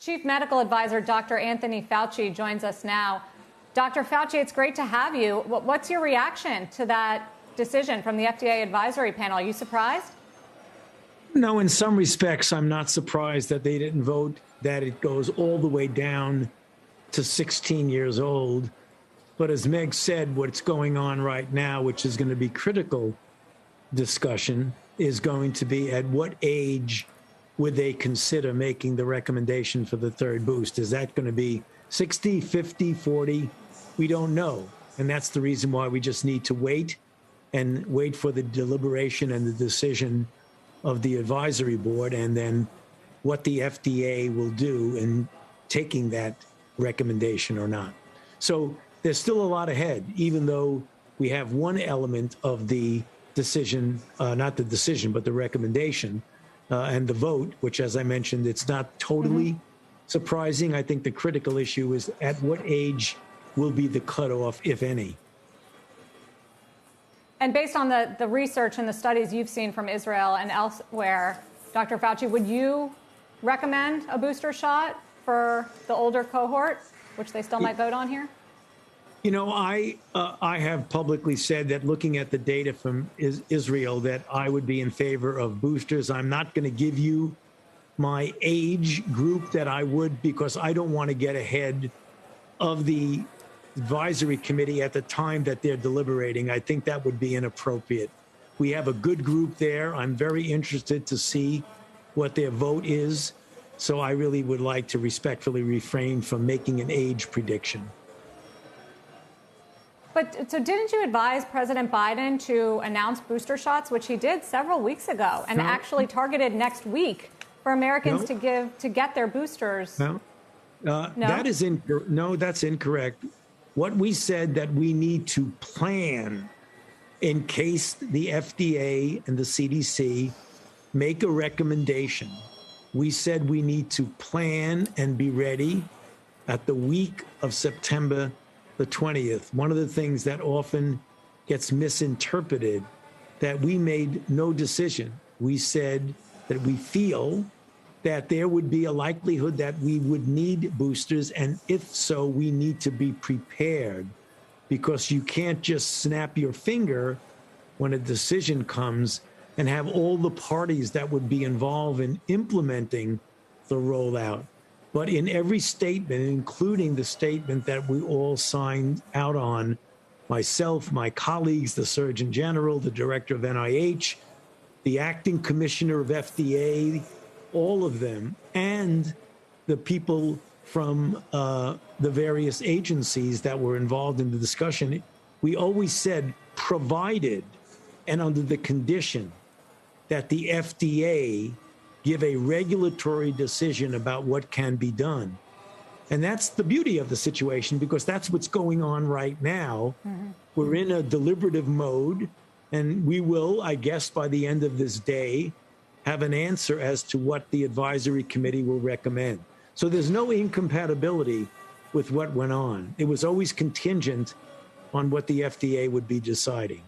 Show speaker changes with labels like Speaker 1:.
Speaker 1: Chief Medical Advisor Dr. Anthony Fauci joins us now. Dr. Fauci, it's great to have you. What's your reaction to that decision from the FDA advisory panel? Are you surprised?
Speaker 2: No, in some respects, I'm not surprised that they didn't vote that it goes all the way down to 16 years old. But as Meg said, what's going on right now, which is going to be critical discussion, is going to be at what age would they consider making the recommendation for the third boost? Is that going to be 60, 50, 40? We don't know. And that's the reason why we just need to wait for the deliberation and the decision of the advisory board, and then what the FDA will do in taking that recommendation or not. So there's still a lot ahead, even though we have one element of the decision, not the decision, but the recommendation and the vote, which, as I mentioned, it's not totally surprising. I think the critical issue is at what age will be the cutoff, if any.
Speaker 1: And based on the research and the studies you've seen from Israel and elsewhere, Dr. Fauci, would you recommend a booster shot for the older cohort, which they still might vote on here?
Speaker 2: You know, I have publicly said that looking at the data from Israel, that I would be in favor of boosters. I'm not going to give you my age group that I would, because I don't want to get ahead of the advisory committee at the time that they're deliberating. I think that would be inappropriate. We have a good group there. I'm very interested to see what their vote is. So I really would like to respectfully refrain from making an age prediction.
Speaker 1: But so didn't you advise President Biden to announce booster shots, which he did several weeks ago, and actually targeted next week for Americans to get their boosters?
Speaker 2: That's incorrect. What we said, that we need to plan in case the FDA and the CDC make a recommendation. We said we need to plan and be ready at the week of September the 20th. One of the things that often gets misinterpreted, that we made no decision. We said that we feel that there would be a likelihood that we would need boosters, and if so, we need to be prepared, because you can't just snap your finger when a decision comes and have all the parties that would be involved in implementing the rollout. But in every statement, including the statement that we all signed out on, myself, my colleagues, the Surgeon General, the Director of NIH, the Acting Commissioner of FDA, all of them, and the people from the various agencies that were involved in the discussion, we always said, provided and under the condition that the FDA give a regulatory decision about what can be done. And that's the beauty of the situation, because that's what's going on right now. We're in a deliberative mode, and we will, I guess, by the end of this day, have an answer as to what the advisory committee will recommend. So there's no incompatibility with what went on. It was always contingent on what the FDA would be deciding.